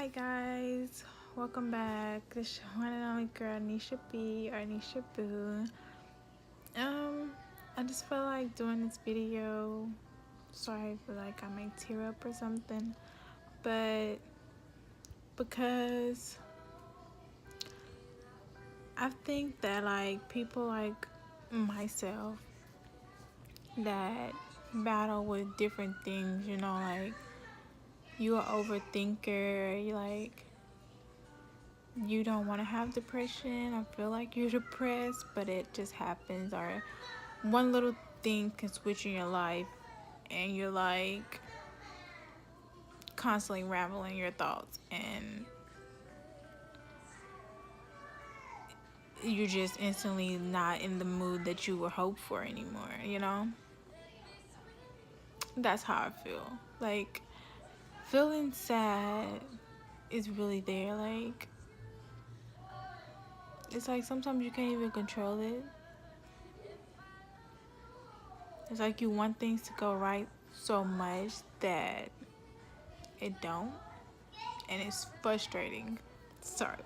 Hi guys, welcome back. This one and only girl, Nisha B or Nisha Boo. I just felt like doing this video. Sorry if I might tear up or something, but because I think that people like myself that battle with different things, you are overthinker, you don't want to have depression. I feel like you're depressed, but it just happens. Or one little thing can switch in your life, and you're constantly rambling your thoughts, and you're just instantly not in the mood that you would hope for anymore. That's how I feel. Feeling sad is really there. It's like sometimes you can't even control it. It's like you want things to go right so much that it don't, and it's frustrating. Sorry.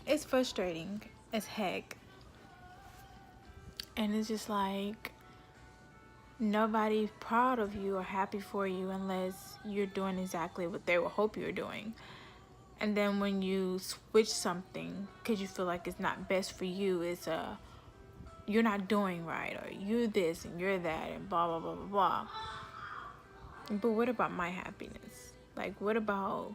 It's frustrating as heck. And it's just like nobody's proud of you or happy for you unless you're doing exactly what they will hope you're doing. And then when you switch something because you feel like it's not best for you, it's you're not doing right, or you're this and you're that and blah blah blah blah blah. But what about my happiness? What about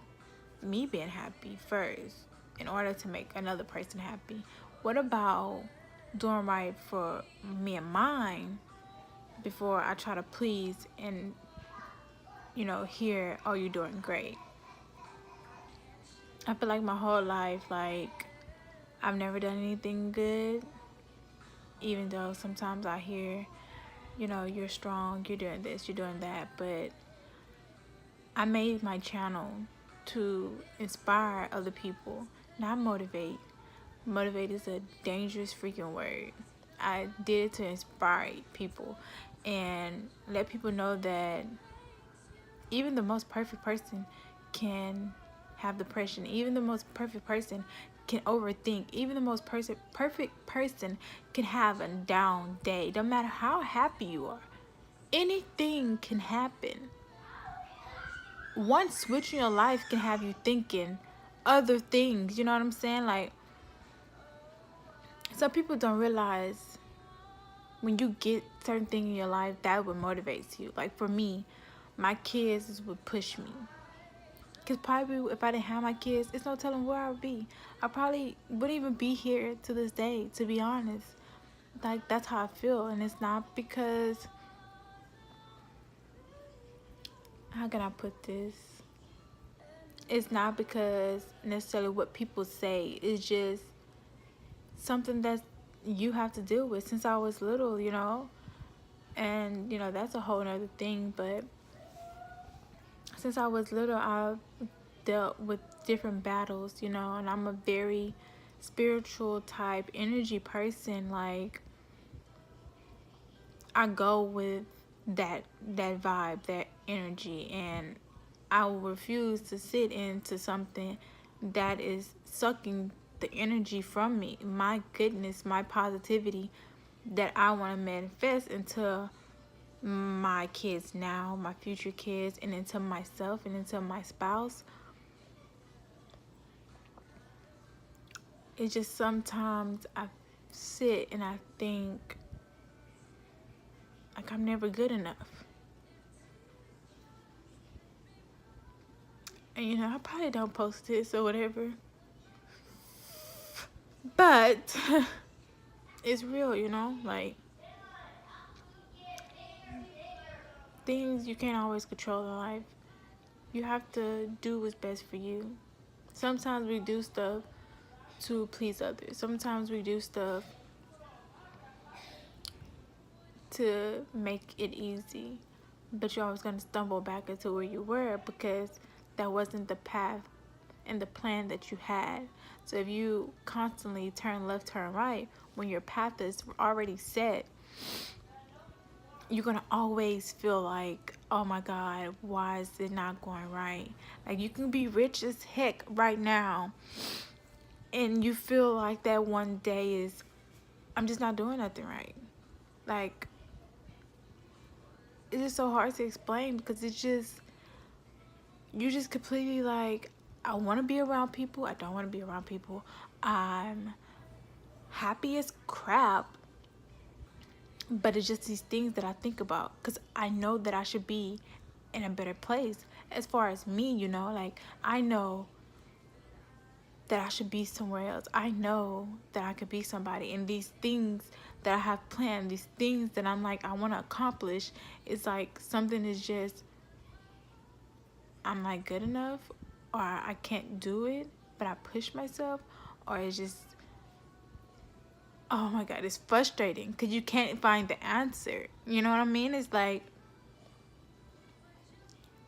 me being happy first in order to make another person happy? What about doing right for me and mine before I try to please and hear, oh, you're doing great? I feel like my whole life, I've never done anything good, even though sometimes I hear, you're strong, you're doing this, you're doing that. But I made my channel to inspire other people, not motivate. Motivate is a dangerous freaking word. I did it to inspire people and let people know that even the most perfect person can have depression. Even the most perfect person can overthink. Even the most perfect person can have a down day. No matter how happy you are, anything can happen. One switch in your life can have you thinking other things. You know what I'm saying? Some people don't realize when you get certain things in your life, that what motivates you. Like for me, my kids is what push me. Because probably if I didn't have my kids, it's no telling where I would be. I probably wouldn't even be here to this day, to be honest. That's how I feel. And it's not because, how can I put this? It's not because necessarily what people say. It's just something that you have to deal with since I was little. And, that's a whole nother thing. But since I was little, I've dealt with different battles, and I'm a very spiritual type energy person. I go with that vibe, that energy, and I will refuse to sit into something that is sucking the energy from me, my goodness, my positivity that I want to manifest into my kids now, my future kids, and into myself and into my spouse. It's just sometimes I sit and I think I'm never good enough. And I probably don't post this or whatever, but it's real, things you can't always control in life. You have to do what's best for you. Sometimes we do stuff to please others. Sometimes we do stuff to make it easy, but you're always going to stumble back into where you were because that wasn't the path and the plan that you had. So if you constantly turn left, turn right, when your path is already set, you're gonna always feel like, oh my God, why is it not going right? Like, you can be rich as heck right now, and you feel like that one day is, I'm just not doing nothing right. Like, it's just so hard to explain, because it's just, you just completely like, I want to be around people, I don't want to be around people. I'm happy as crap, but it's just these things that I think about, because I know that I should be in a better place as far as me, you know. Like, I know that I should be somewhere else. I know that I could be somebody, and these things that I have planned, these things that I'm like, I want to accomplish, it's like something is just, I'm not good enough, or I can't do it, but I push myself, or it's just, oh my God, it's frustrating because you can't find the answer. You know what I mean? It's like,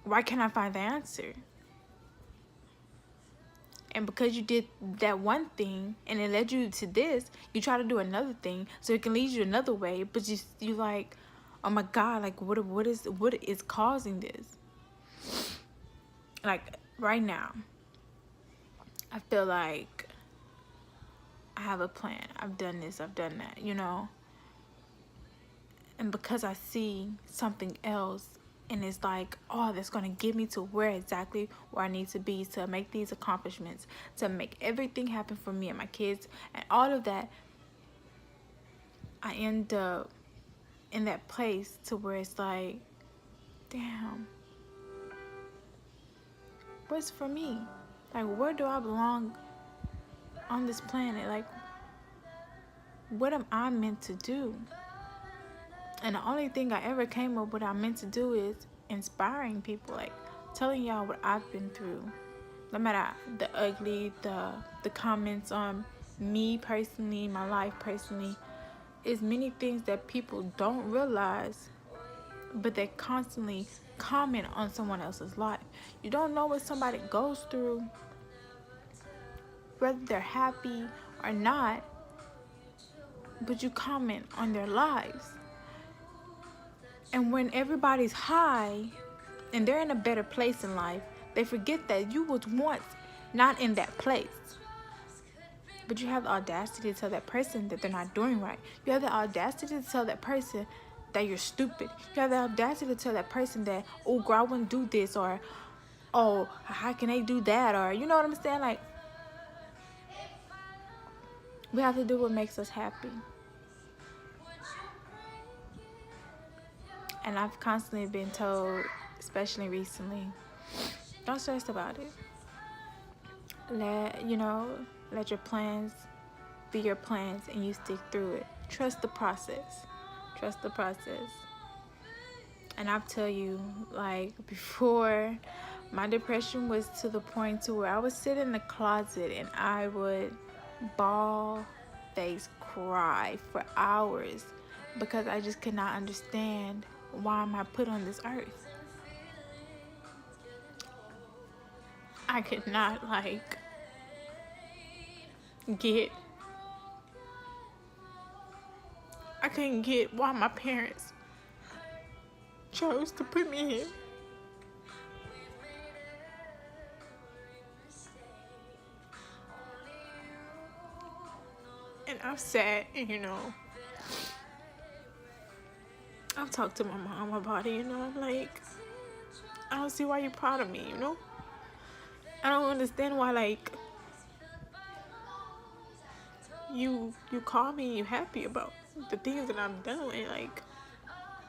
why can't I find the answer? And because you did that one thing and it led you to this, you try to do another thing so it can lead you another way. But you like, oh my God, like what is causing this? Like right now, I feel like I have a plan. I've done this, I've done that, you know. And because I see something else, and it's like, oh, that's going to get me to exactly where I need to be to make these accomplishments, to make everything happen for me and my kids and all of that, I end up in that place to where it's like, damn, what's for me? Like, where do I belong on this planet? Like, what am I meant to do? And the only thing I ever came up with I meant to do is inspiring people, like telling y'all what I've been through. No matter the ugly, the comments on me personally, my life personally, is many things that people don't realize, but they constantly comment on someone else's life. You don't know what somebody goes through, whether they're happy or not, but you comment on their lives. And when everybody's high and they're in a better place in life, they forget that you was once not in that place. But you have the audacity to tell that person that they're not doing right. You have the audacity to tell that person that you're stupid. You have the audacity to tell that person that, oh, girl, I wouldn't do this, or, oh, how can they do that, or, you know what I'm saying? Like, we have to do what makes us happy. And I've constantly been told, especially recently, don't stress about it. Let your plans be your plans and you stick through it. Trust the process. Trust the process. And I'll tell you, like, before, my depression was to the point to where I would sit in the closet and I would bawl, face, cry for hours because I just could not understand, why am I put on this earth? I could not, like, I couldn't get why my parents chose to put me here. And I've sat and, I've talked to my mom about it, I'm like, I don't see why you're proud of me, I don't understand why, like, you call me, you happy about the things that I'm doing. Like,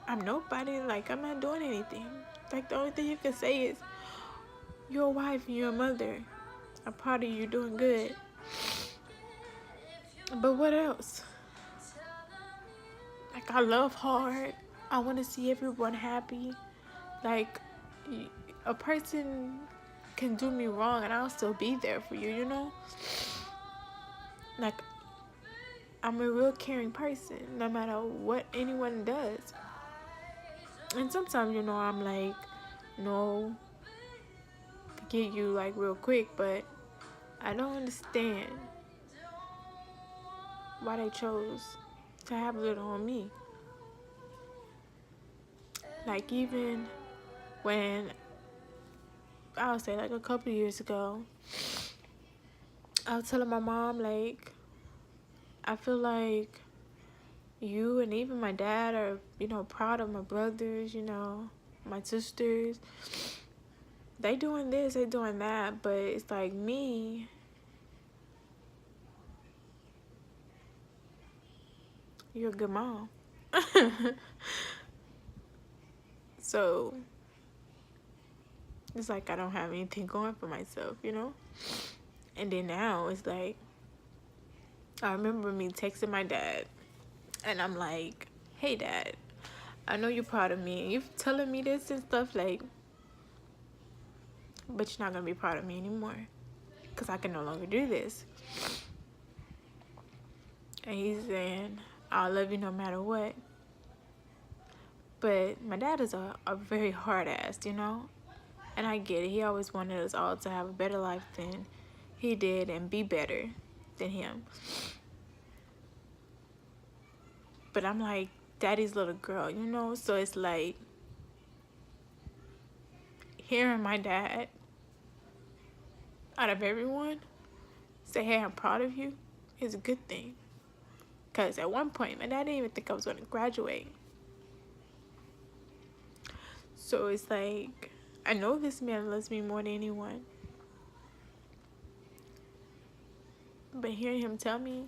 I'm nobody, like, I'm not doing anything. Like, the only thing you can say is, you're a wife and you're a mother. I'm proud of you, you're doing good. But what else? Like, I love hard. I want to see everyone happy. Like, a person can do me wrong and I'll still be there for you, Like, I'm a real caring person, no matter what anyone does. And sometimes, I'm like, no, forget you, like, real quick, but I don't understand why they chose to have it on me. Like, even when, I would say like a couple of years ago, I was telling my mom, like, I feel like you and even my dad are, proud of my brothers, my sisters. They doing this, they doing that, but it's like me, you're a good mom. So it's like I don't have anything going for myself, And then now it's like, I remember me texting my dad, and I'm like, hey dad, I know you're proud of me, and you're telling me this and stuff, like, but you're not gonna be proud of me anymore, because I can no longer do this. And he's saying, I'll love you no matter what. But my dad is a very hard ass, And I get it. He always wanted us all to have a better life than he did and be better than him. But I'm like daddy's little girl, So it's like hearing my dad, out of everyone, say, hey, I'm proud of you, is a good thing. Because at one point, my dad didn't even think I was going to graduate. So it's like, I know this man loves me more than anyone. But hearing him tell me,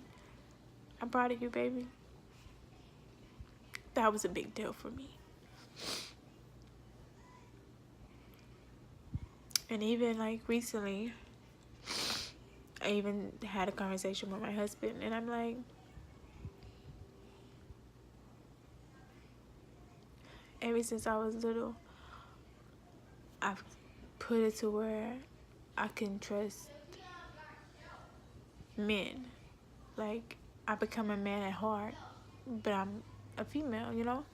I'm proud of you, baby, that was a big deal for me. And even like recently, I even had a conversation with my husband, and I'm like, ever since I was little, I've put it to where I can trust men. Like, I become a man at heart, but I'm a female,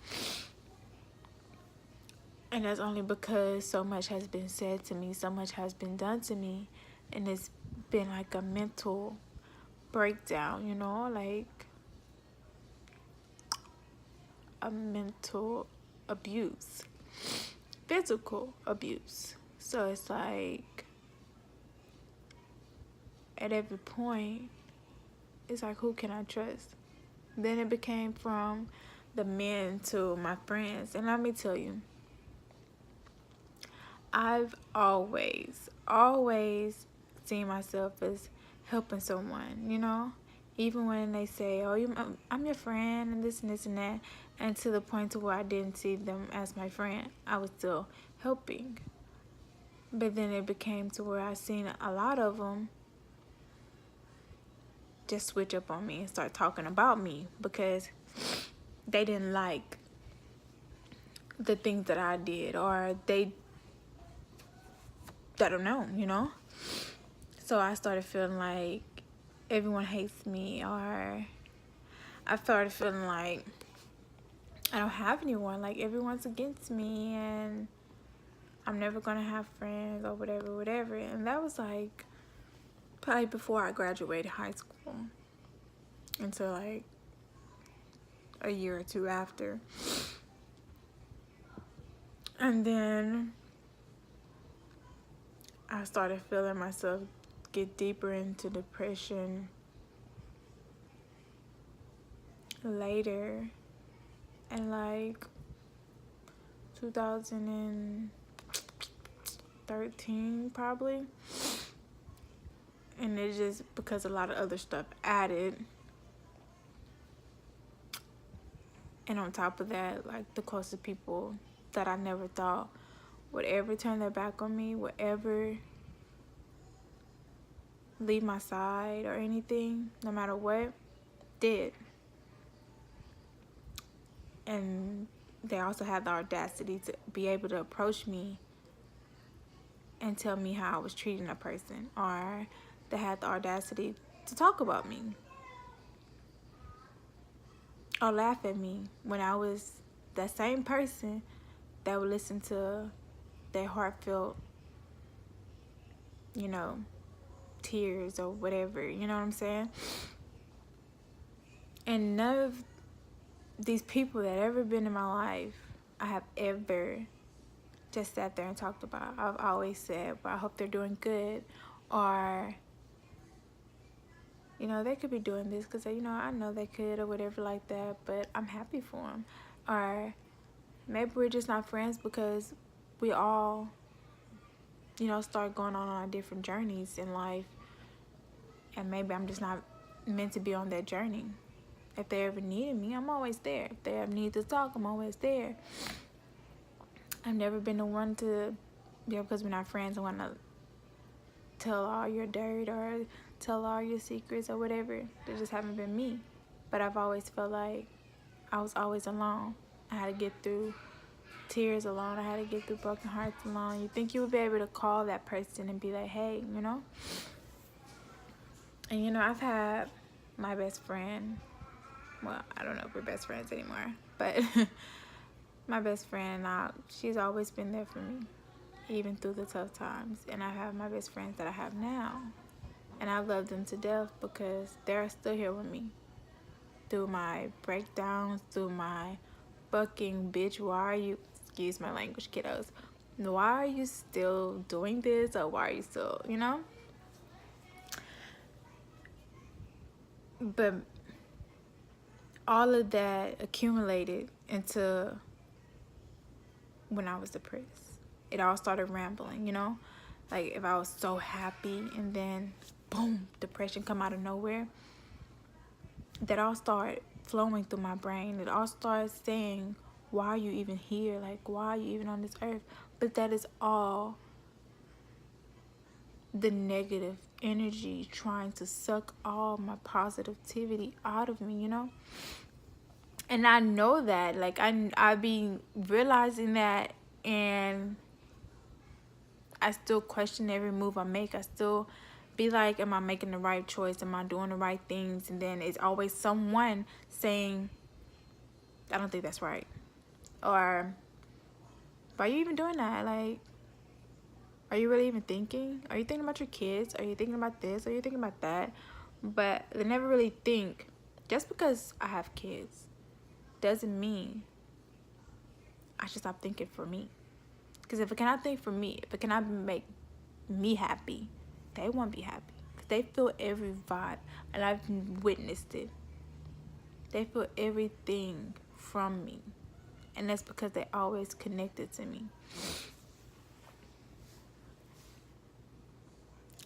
And that's only because so much has been said to me, so much has been done to me, and it's been like a mental breakdown, like a mental abuse, physical abuse. So it's like, at every point, it's like, who can I trust? Then it became from the men to my friends. And let me tell you, I've always seen myself as helping someone, Even when they say, oh, I'm your friend and this and that. And to the point to where I didn't see them as my friend, I was still helping. But then it became to where I seen a lot of them just switch up on me and start talking about me because they didn't like the things that I did, or I don't know. So I started feeling like everyone hates me, or I started feeling like I don't have anyone, like everyone's against me and I'm never gonna have friends or whatever. And that was like probably before I graduated high school, until like a year or two after. And then I started feeling myself get deeper into depression later, and like 2013 probably. And it's just because a lot of other stuff added. And on top of that, like the closest people that I never thought would ever turn their back on me, would ever leave my side or anything, no matter what, did. And they also had the audacity to be able to approach me and tell me how I was treating a person, or they had the audacity to talk about me or laugh at me when I was that same person that would listen to their heartfelt, tears or whatever, you know what I'm saying? And none of these people that ever been in my life, I have ever just sat there and talked about. I've always said, well, I hope they're doing good, or, you know, they could be doing this because, you know, I know they could, or whatever like that, but I'm happy for them. Or maybe we're just not friends because we all, you know, start going on our different journeys in life, and maybe I'm just not meant to be on that journey. If they ever needed me, I'm always there. If they ever need to talk, I'm always there. I've never been the one to, you know, because we're not friends, I want to tell all your dirt or tell all your secrets or whatever. They just haven't been me. But I've always felt like I was always alone. I had to get through tears alone. I had to get through broken hearts alone. You think you would be able to call that person and be like, hey, you know? And, you know, I've had my best friend. Well, I don't know if we're best friends anymore, but my best friend, she's always been there for me, even through the tough times. And I have my best friends that I have now, and I love them to death because they're still here with me through my breakdowns, through my fucking bitch, why are you, excuse my language, kiddos, why are you still doing this, or why are you still, you know? But all of that accumulated into when I was depressed. It all started rambling, you know? Like, if I was so happy and then, boom, depression come out of nowhere, that all started flowing through my brain. It all started saying, why are you even here? Like, why are you even on this earth? But that is all the negative energy trying to suck all my positivity out of me, you know? And I know that, like, I be realizing that, and I still question every move I make. I still be like, am I making the right choice? Am I doing the right things? And then it's always someone saying, I don't think that's right. Or, why are you even doing that? Like, are you really even thinking? Are you thinking about your kids? Are you thinking about this? Are you thinking about that? But they never really think, just because I have kids doesn't mean I should stop thinking for me. Because if it cannot think for me, if it cannot make me happy, they won't be happy. Because they feel every vibe, and I've witnessed it. They feel everything from me, and that's because they always connected to me.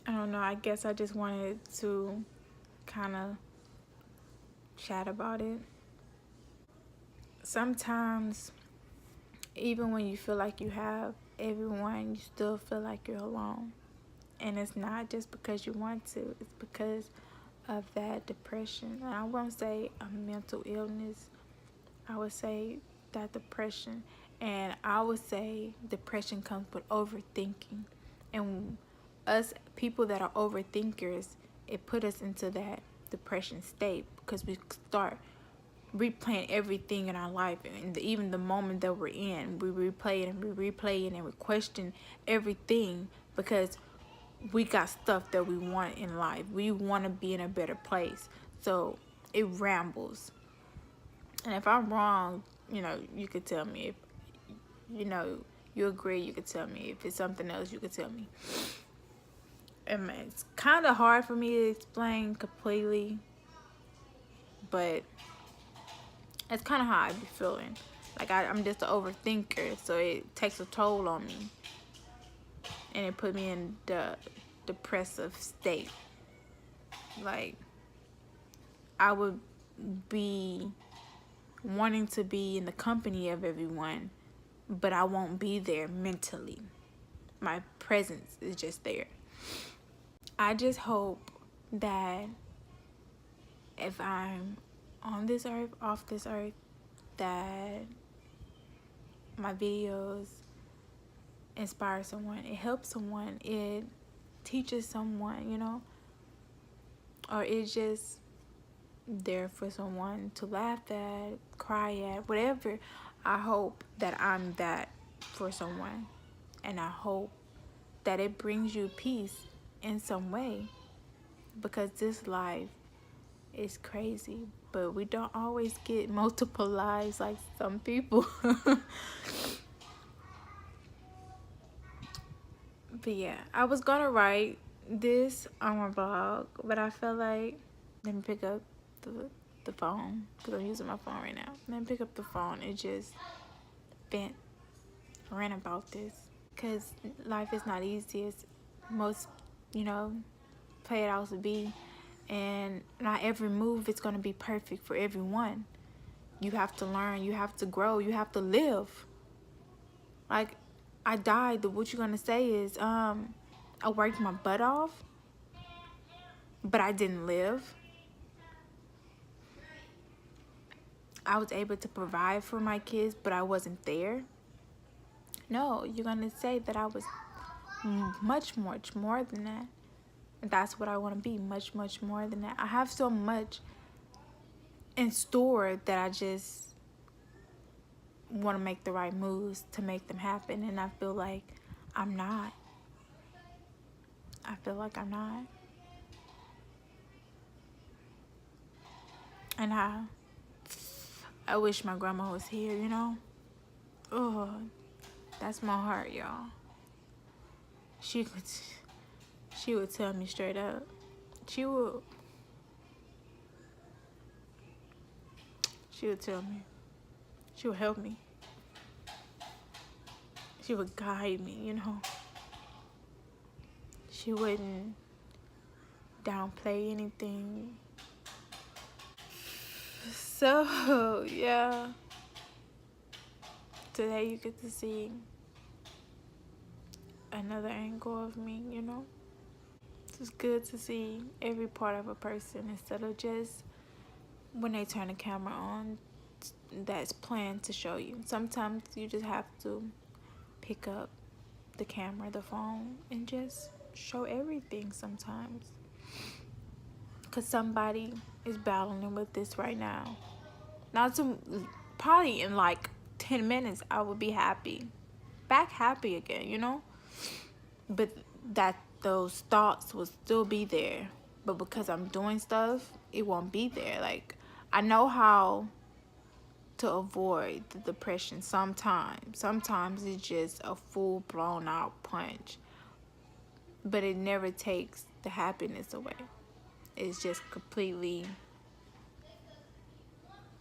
I don't know, I guess I just wanted to kind of chat about it. Sometimes, even when you feel like you have everyone, you still feel like you're alone. And it's not just because you want to, it's because of that depression. And I won't say a mental illness, I would say that depression. And I would say depression comes with overthinking. And us people that are overthinkers, it put us into that depression state because we start replaying everything in our life, and even the moment that we're in, we replay it and we replay it and we question everything because we got stuff that we want in life. We want to be in a better place, so it rambles. And if I'm wrong, you know, you could tell me. If you know you agree, you could tell me. If it's something else, you could tell me. And man, it's kind of hard for me to explain completely, but it's kind of how I be feeling. Like, I'm just an overthinker, so it takes a toll on me. And it put me in the depressive state. Like, I would be wanting to be in the company of everyone, but I won't be there mentally. My presence is just there. I just hope that if I'm on this earth, off this earth, that my videos inspire someone, it helps someone, it teaches someone, you know, or it's just there for someone to laugh at, cry at, whatever. I hope that I'm that for someone, and I hope that it brings you peace in some way, because this life It's crazy, but we don't always get multiple lives like some people. But yeah, I was gonna write this on my blog, but I felt like, let me pick up the phone because I'm using my phone right now. Let me pick up the phone and just vent, rant about this, because life is not easy as most, you know, play it out to be, and not every move is gonna be perfect for everyone. You have to learn, you have to grow, you have to live. Like, I died. What you're gonna say is, I worked my butt off, but I didn't live. I was able to provide for my kids, but I wasn't there. No, you're gonna say that I was much more than that. And that's what I want to be, much more than that. I have so much in store that I just want to make the right moves to make them happen, and I feel like I'm not. I feel like I'm not. And I wish my grandma was here, you know? Oh, that's my heart, y'all. She would tell me straight up. She would tell me. She would help me. She would guide me, you know? She wouldn't downplay anything. So, yeah. Today you get to see another angle of me, you know? It's good to see every part of a person instead of just when they turn the camera on that's planned to show you. Sometimes you just have to pick up the camera, the phone, and just show everything sometimes. Because somebody is battling with this right now. Not to, probably in like 10 minutes, I would be happy. Back happy again, you know? But that those thoughts will still be there. But because I'm doing stuff, it won't be there. Like, I know how to avoid the depression sometimes. Sometimes it's just a full blown out punch. But it never takes the happiness away. It's just completely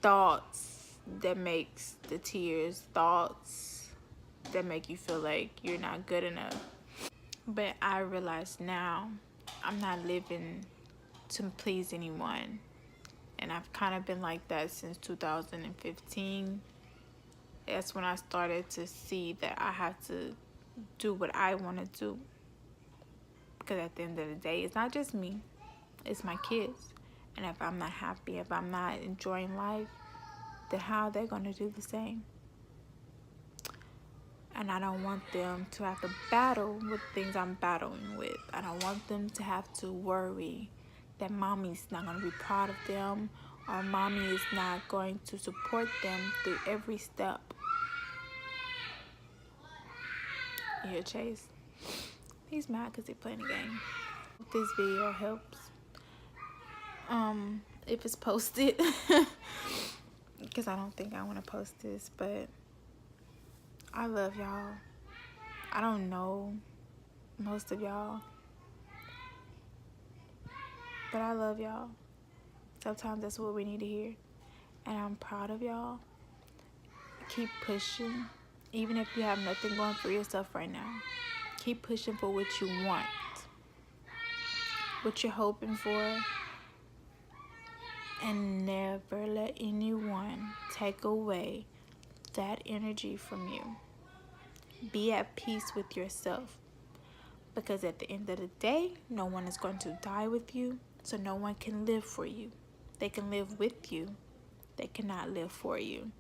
thoughts that makes the tears, thoughts that make you feel like you're not good enough. But I realize now I'm not living to please anyone. And I've kind of been like that since 2015. That's when I started to see that I have to do what I want to do. Because at the end of the day, it's not just me, it's my kids. And if I'm not happy, if I'm not enjoying life, then how are they going to do the same? And I don't want them to have to battle with things I'm battling with. I don't want them to have to worry that mommy's not going to be proud of them, or mommy is not going to support them through every step. Here, Chase. He's mad because he's playing a game. This video helps. If it's posted. Because I don't think I want to post this, but I love y'all. I don't know most of y'all, but I love y'all. Sometimes that's what we need to hear. And I'm proud of y'all. Keep pushing. Even if you have nothing going for yourself right now, keep pushing for what you want, what you're hoping for, and never let anyone take away that energy from you. Be at peace with yourself, because at the end of the day, no one is going to die with you, so no one can live for you. They can live with you. They cannot live for you.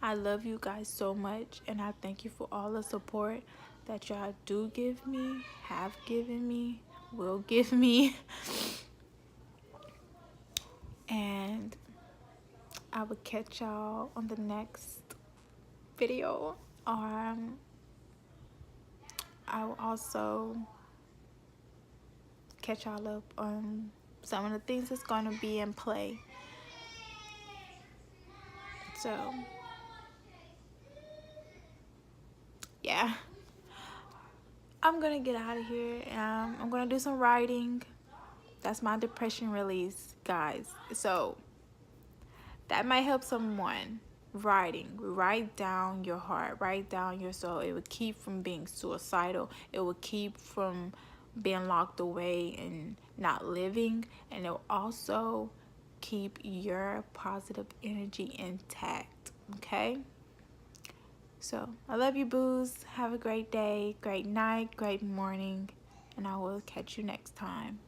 I love you guys so much, and I thank you for all the support that y'all do give me, have given me, will give me. And I will catch y'all on the next video. I will also catch y'all up on some of the things that's going to be in play. So yeah, I'm gonna get out of here. I'm gonna do some writing. That's my depression release, guys. So that might help someone. Writing, write down your heart, write down your soul. It will keep from being suicidal. It will keep from being locked away and not living, and it will also keep your positive energy intact. Okay, so I love you, boos. Have a great day, great night, great morning, and I will catch you next time.